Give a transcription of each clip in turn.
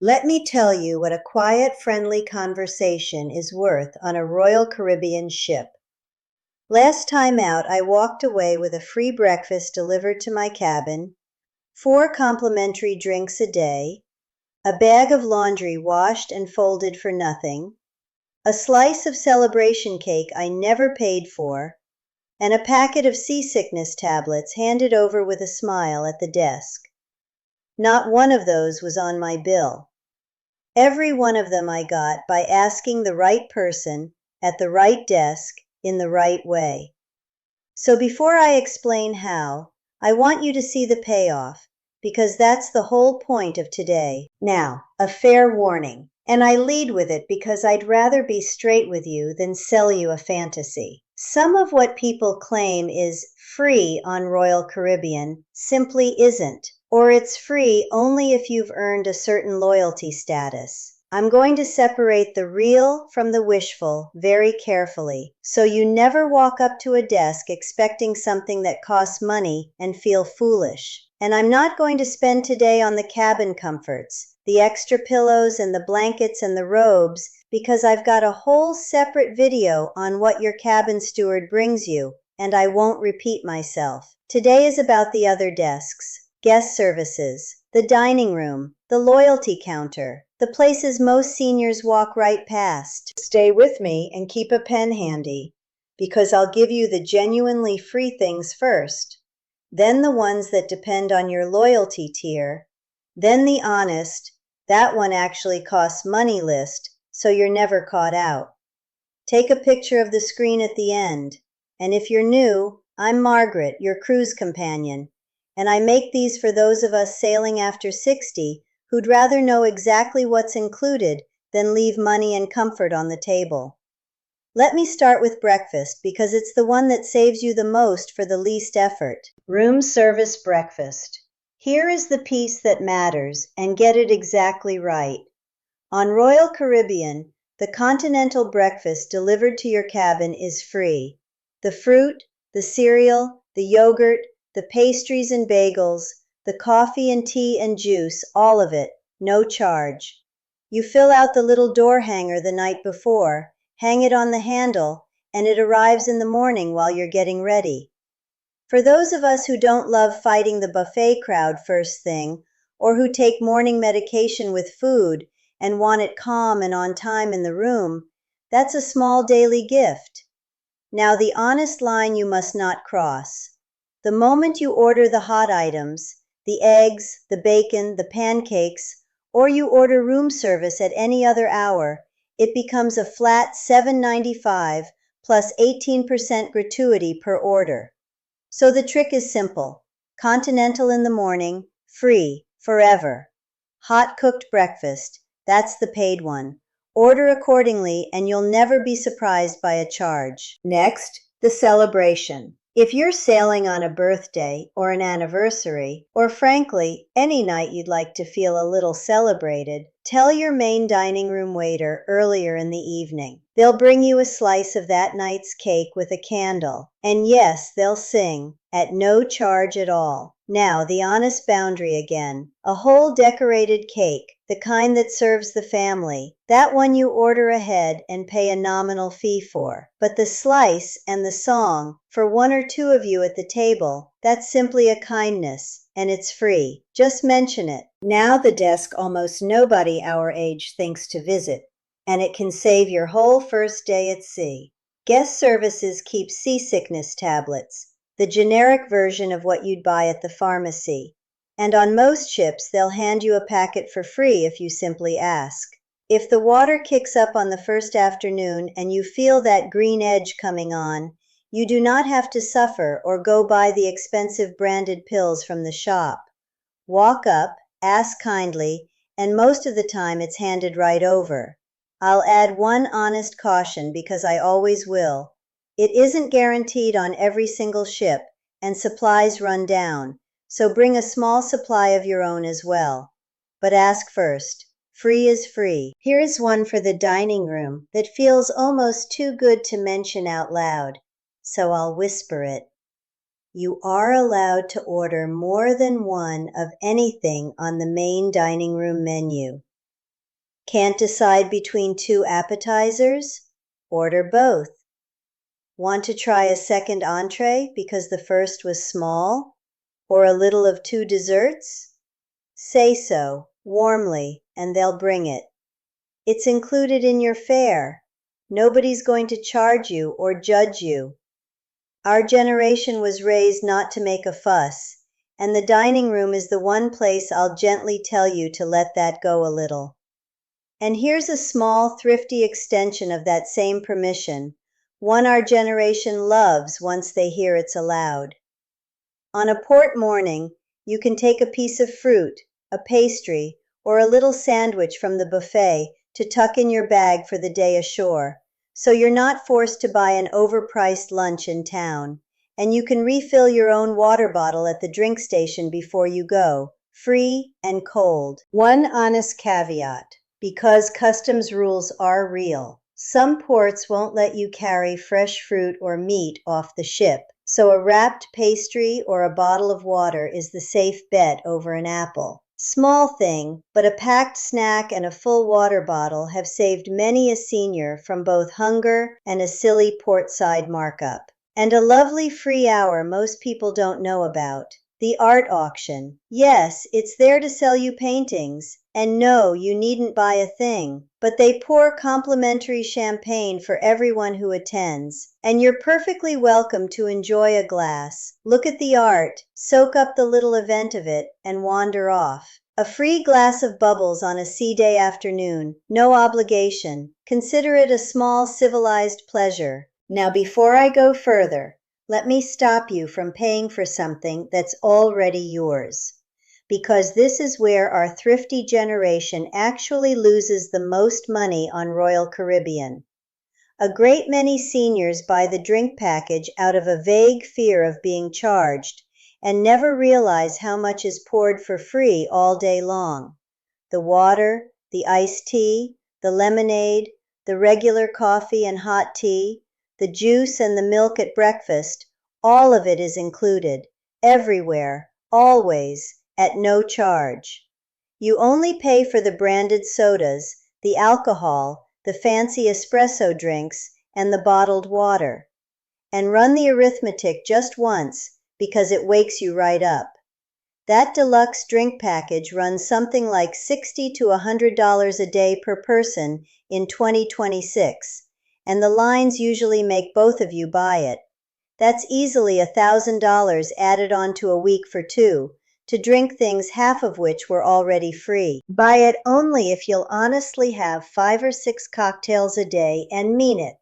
Let me tell you what a quiet, friendly conversation is worth on a Royal Caribbean ship. Last time out, I walked away with a free breakfast delivered to my cabin, 4 complimentary drinks a day, a bag of laundry washed and folded for nothing, a slice of celebration cake I never paid for, and a packet of seasickness tablets handed over with a smile at the desk. Not one of those was on my bill. Every one of them I got by asking the right person at the right desk in the right way. So before I explain how, I want you to see the payoff, because that's the whole point of today. Now, a fair warning, and I lead with it because I'd rather be straight with you than sell you a fantasy. Some of what people claim is free on Royal Caribbean simply isn't. Or it's free only if you've earned a certain loyalty status. I'm going to separate the real from the wishful very carefully, so you never walk up to a desk expecting something that costs money and feel foolish. And I'm not going to spend today on the cabin comforts, the extra pillows and the blankets and the robes, because I've got a whole separate video on what your cabin steward brings you, and I won't repeat myself. Today is about the other desks. Guest services, the dining room, the loyalty counter, the places most seniors walk right past. Stay with me and keep a pen handy, because I'll give you the genuinely free things first, then the ones that depend on your loyalty tier, then the honest, that one actually costs money list, so you're never caught out. Take a picture of the screen at the end, and if you're new, I'm Margaret, your cruise companion. And I make these for those of us sailing after 60 who'd rather know exactly what's included than leave money and comfort on the table. Let me start with breakfast because it's the one that saves you the most for the least effort. Room service breakfast. Here is the piece that matters, and get it exactly right. On Royal Caribbean, the continental breakfast delivered to your cabin is free. The fruit, the cereal, the yogurt, the pastries and bagels, the coffee and tea and juice, all of it, no charge. You fill out the little door hanger the night before, hang it on the handle, and it arrives in the morning while you're getting ready. For those of us who don't love fighting the buffet crowd first thing, or who take morning medication with food and want it calm and on time in the room, that's a small daily gift. Now the honest line you must not cross. The moment you order the hot items, the eggs, the bacon, the pancakes, or you order room service at any other hour, it becomes a flat $7.95 plus 18% gratuity per order. So the trick is simple. Continental in the morning, free, forever. Hot cooked breakfast, that's the paid one. Order accordingly and you'll never be surprised by a charge. Next, the celebration. If you're sailing on a birthday or an anniversary, or frankly, any night you'd like to feel a little celebrated, tell your main dining room waiter earlier in the evening. They'll bring you a slice of that night's cake with a candle. And yes, they'll sing, at no charge at all. Now, the honest boundary again. A whole decorated cake, the kind that serves the family. That one you order ahead and pay a nominal fee for. But the slice and the song, for one or two of you at the table, that's simply a kindness, and it's free. Just mention it. Now the desk almost nobody our age thinks to visit, and it can save your whole first day at sea. Guest services keep seasickness tablets, the generic version of what you'd buy at the pharmacy. And on most ships, they'll hand you a packet for free if you simply ask. If the water kicks up on the first afternoon and you feel that green edge coming on, you do not have to suffer or go buy the expensive branded pills from the shop. Walk up, ask kindly, and most of the time it's handed right over. I'll add one honest caution because I always will. It isn't guaranteed on every single ship, and supplies run down, so bring a small supply of your own as well. But ask first. Free is free. Here's one for the dining room that feels almost too good to mention out loud, so I'll whisper it. You are allowed to order more than one of anything on the main dining room menu. Can't decide between two appetizers? Order both. Want to try a second entree because the first was small? Or a little of two desserts? Say so, warmly, and they'll bring it. It's included in your fare. Nobody's going to charge you or judge you. Our generation was raised not to make a fuss, and the dining room is the one place I'll gently tell you to let that go a little. And here's a small, thrifty extension of that same permission, one our generation loves once they hear it's allowed. On a port morning, you can take a piece of fruit, a pastry, or a little sandwich from the buffet to tuck in your bag for the day ashore, so you're not forced to buy an overpriced lunch in town, and you can refill your own water bottle at the drink station before you go, free and cold. One honest caveat, because customs rules are real. Some ports won't let you carry fresh fruit or meat off the ship, so a wrapped pastry or a bottle of water is the safe bet over an apple. Small thing, but a packed snack and a full water bottle have saved many a senior from both hunger and a silly portside markup. And a lovely free hour most people don't know about. The art auction. Yes, it's there to sell you paintings. And no, you needn't buy a thing. But they pour complimentary champagne for everyone who attends. And you're perfectly welcome to enjoy a glass, look at the art, soak up the little event of it, and wander off. A free glass of bubbles on a sea day afternoon. No obligation. Consider it a small civilized pleasure. Now before I go further, let me stop you from paying for something that's already yours. Because this is where our thrifty generation actually loses the most money on Royal Caribbean. A great many seniors buy the drink package out of a vague fear of being charged and never realize how much is poured for free all day long. The water, the iced tea, the lemonade, the regular coffee and hot tea, the juice and the milk at breakfast, all of it is included, everywhere, always, at no charge. You only pay for the branded sodas, the alcohol, the fancy espresso drinks, and the bottled water. And run the arithmetic just once, because it wakes you right up. That deluxe drink package runs something like $60 to $100 a day per person in 2026, and the lines usually make both of you buy it. That's easily $1,000 added onto a week for two, to drink things half of which were already free. Buy it only if you'll honestly have 5 or 6 cocktails a day and mean it.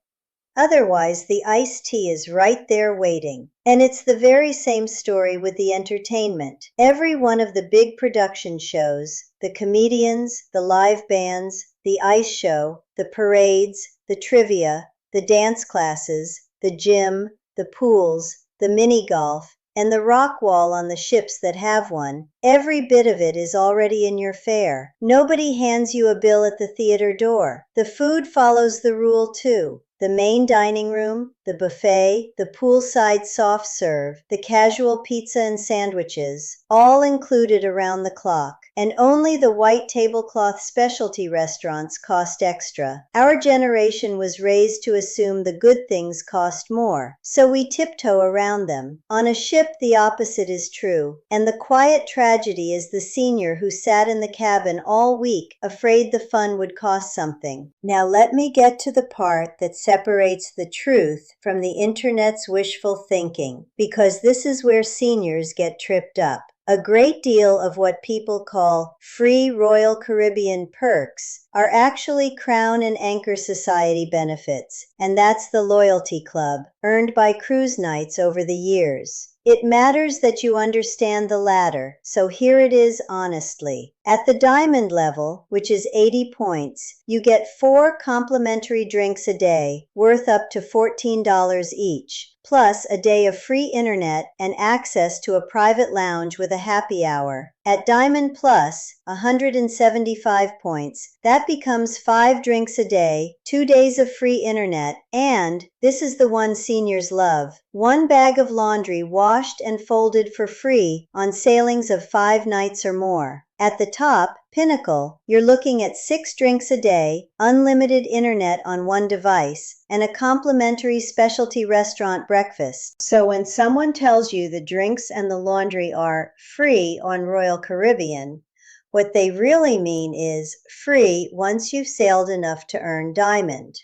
Otherwise, the iced tea is right there waiting. And it's the very same story with the entertainment. Every one of the big production shows, the comedians, the live bands, the ice show, the parades, the trivia, the dance classes, the gym, the pools, the mini golf, and the rock wall on the ships that have one, every bit of it is already in your fare. Nobody hands you a bill at the theater door. The food follows the rule too. The main dining room, the buffet, the poolside soft serve, the casual pizza and sandwiches, all included around the clock. And only the white tablecloth specialty restaurants cost extra. Our generation was raised to assume the good things cost more, so we tiptoe around them. On a ship, the opposite is true, and the quiet tragedy is the senior who sat in the cabin all week, afraid the fun would cost something. Now let me get to the part that separates the truth from the internet's wishful thinking, because this is where seniors get tripped up. A great deal of what people call free Royal Caribbean perks are actually Crown and Anchor Society benefits, and that's the loyalty club, earned by cruise nights over the years. It matters that you understand the latter, so here it is honestly. At the diamond level, which is 80 points, you get 4 complimentary drinks a day, worth up to $14 each, plus a day of free internet and access to a private lounge with a happy hour. At Diamond Plus, 175 points, that becomes 5 drinks a day, 2 days of free internet, and, this is the one seniors love, 1 bag of laundry washed and folded for free on sailings of 5 nights or more. At the top, pinnacle, you're looking at 6 drinks a day, unlimited internet on one device, and a complimentary specialty restaurant breakfast. So when someone tells you the drinks and the laundry are free on Royal Caribbean, what they really mean is free once you've sailed enough to earn diamond.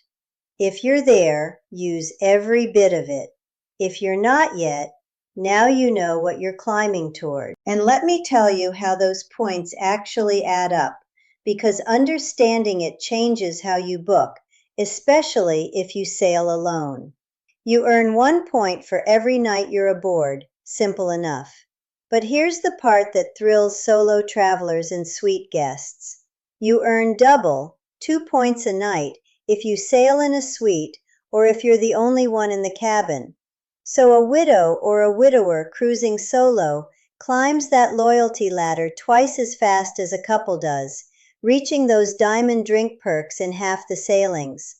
If you're there, use every bit of it. If you're not yet, now you know what you're climbing toward. And let me tell you how those points actually add up, because understanding it changes how you book, especially if you sail alone. You earn 1 point for every night you're aboard. Simple enough. But here's the part that thrills solo travelers and suite guests. You earn double, 2 points a night, if you sail in a suite or if you're the only one in the cabin. So a widow or a widower cruising solo climbs that loyalty ladder twice as fast as a couple does, reaching those diamond drink perks in half the sailings.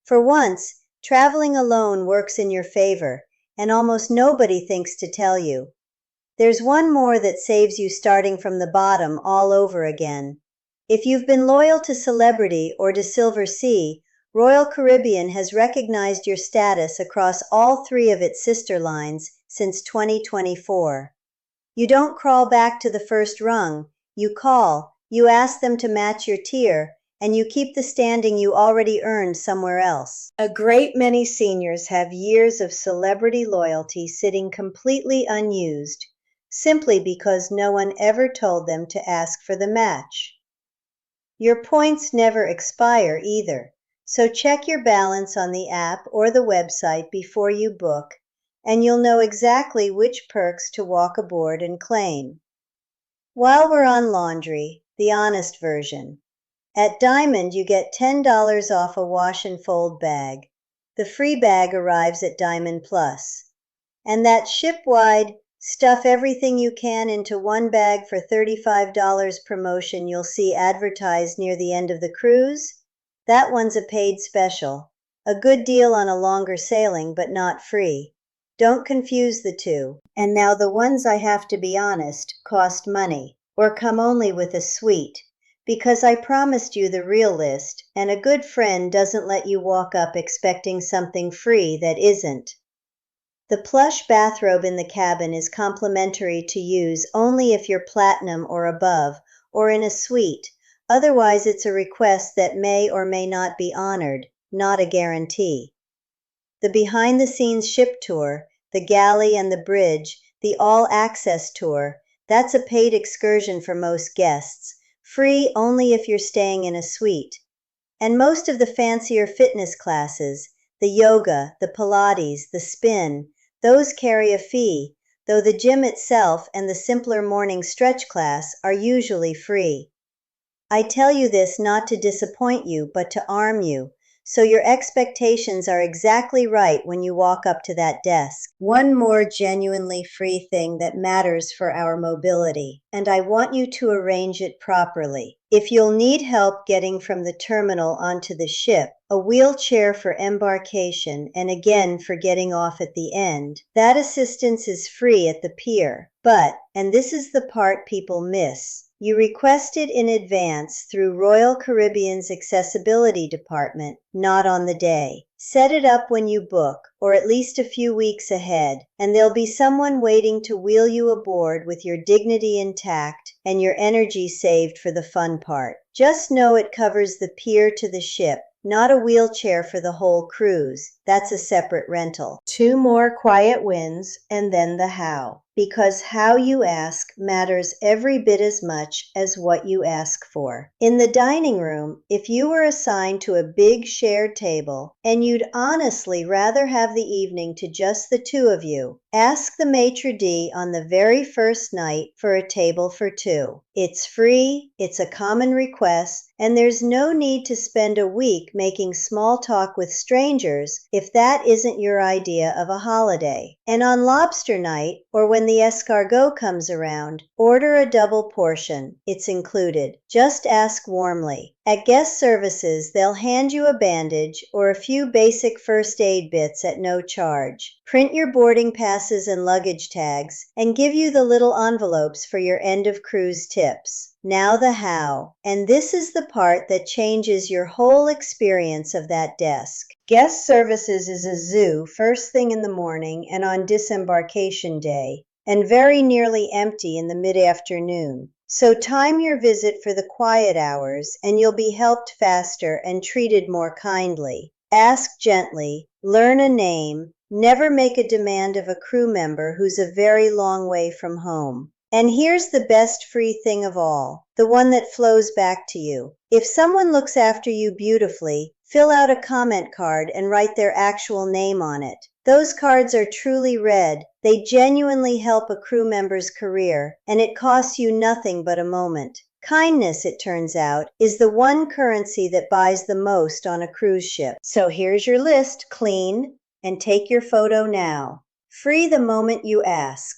For once, traveling alone works in your favor, and almost nobody thinks to tell you. There's one more that saves you starting from the bottom all over again. If you've been loyal to Celebrity or to Silver Sea, Royal Caribbean has recognized your status across all 3 of its sister lines since 2024. You don't crawl back to the first rung. You call, you ask them to match your tier, and you keep the standing you already earned somewhere else. A great many seniors have years of Celebrity loyalty sitting completely unused, simply because no one ever told them to ask for the match. Your points never expire either. So check your balance on the app or the website before you book, and you'll know exactly which perks to walk aboard and claim. While we're on laundry, the honest version. At Diamond, you get $10 off a wash and fold bag. The free bag arrives at Diamond Plus. And that ship-wide, stuff everything you can into one bag for $35 promotion you'll see advertised near the end of the cruise? That one's a paid special. A good deal on a longer sailing, but not free. Don't confuse the two. And now the ones, I have to be honest, cost money, or come only with a suite, because I promised you the real list, and a good friend doesn't let you walk up expecting something free that isn't. The plush bathrobe in the cabin is complimentary to use only if you're platinum or above, or in a suite. Otherwise, it's a request that may or may not be honored, not a guarantee. The behind-the-scenes ship tour, the galley and the bridge, the all-access tour, that's a paid excursion for most guests, free only if you're staying in a suite. And most of the fancier fitness classes, the yoga, the Pilates, the spin, those carry a fee, though the gym itself and the simpler morning stretch class are usually free. I tell you this not to disappoint you, but to arm you, so your expectations are exactly right when you walk up to that desk. One more genuinely free thing that matters for our mobility, and I want you to arrange it properly. If you'll need help getting from the terminal onto the ship, a wheelchair for embarkation, and again for getting off at the end, that assistance is free at the pier. But, and this is the part people miss, you request it in advance through Royal Caribbean's accessibility department, not on the day. Set it up when you book, or at least a few weeks ahead, and there'll be someone waiting to wheel you aboard with your dignity intact and your energy saved for the fun part. Just know it covers the pier to the ship, not a wheelchair for the whole cruise. That's a separate rental. 2 more quiet wins, and then the how. Because how you ask matters every bit as much as what you ask for. In the dining room, if you were assigned to a big shared table, and you'd honestly rather have the evening to just the 2 of you, ask the maitre d' on the very first night for a table for 2. It's free, it's a common request, and there's no need to spend a week making small talk with strangers if that isn't your idea of a holiday. And on lobster night, or when the escargot comes around, order a double portion. It's included. Just ask warmly. At guest services, they'll hand you a bandage or a few basic first aid bits at no charge, print your boarding passes and luggage tags, and give you the little envelopes for your end of cruise tips. Now the how. And this is the part that changes your whole experience of that desk. Guest services is a zoo first thing in the morning and on disembarkation day, and very nearly empty in the mid-afternoon. So time your visit for the quiet hours and you'll be helped faster and treated more kindly. Ask gently, learn a name, never make a demand of a crew member who's a very long way from home. And here's the best free thing of all, the one that flows back to you. If someone looks after you beautifully, fill out a comment card and write their actual name on it. Those cards are truly read. They genuinely help a crew member's career, and it costs you nothing but a moment. Kindness, it turns out, is the one currency that buys the most on a cruise ship. So here's your list, clean, and take your photo now. Free the moment you ask.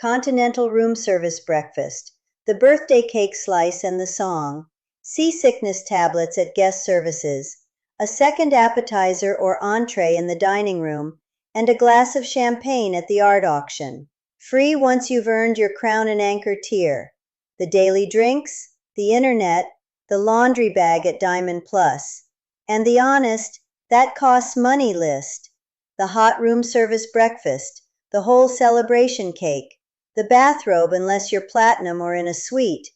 Continental room service breakfast, the birthday cake slice and the song, seasickness tablets at guest services, a second appetizer or entrée in the dining room, and a glass of champagne at the art auction. Free once you've earned your crown and anchor tier. The daily drinks, the internet, the laundry bag at Diamond Plus, and the honest, that costs money list, the hot room service breakfast, the whole celebration cake, the bathrobe unless you're platinum or in a suite,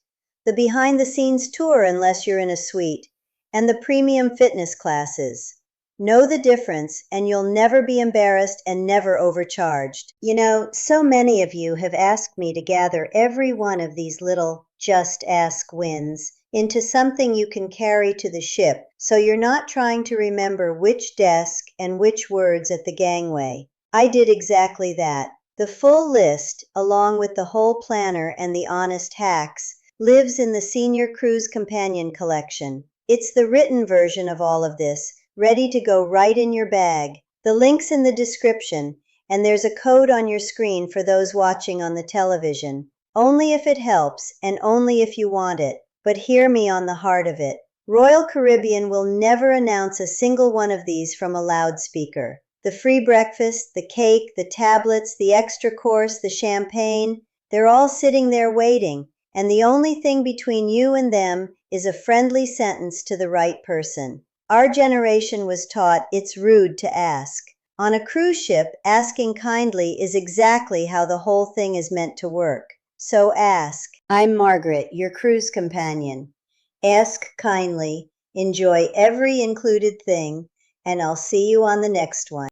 the behind-the-scenes tour unless you're in a suite, and the premium fitness classes. Know the difference, and you'll never be embarrassed and never overcharged. You know, so many of you have asked me to gather every one of these little just ask wins into something you can carry to the ship, so you're not trying to remember which desk and which words at the gangway. I did exactly that. The full list, along with the whole planner and the honest hacks, lives in the Senior Cruise Companion Collection. It's the written version of all of this, ready to go right in your bag. The link's in the description, and there's a code on your screen for those watching on the television. Only if it helps, and only if you want it. But hear me on the heart of it. Royal Caribbean will never announce a single one of these from a loudspeaker. The free breakfast, the cake, the tablets, the extra course, the champagne, they're all sitting there waiting, and the only thing between you and them is a friendly sentence to the right person. Our generation was taught it's rude to ask. On a cruise ship, asking kindly is exactly how the whole thing is meant to work. So ask. I'm Margaret, your cruise companion. Ask kindly, enjoy every included thing, and I'll see you on the next one.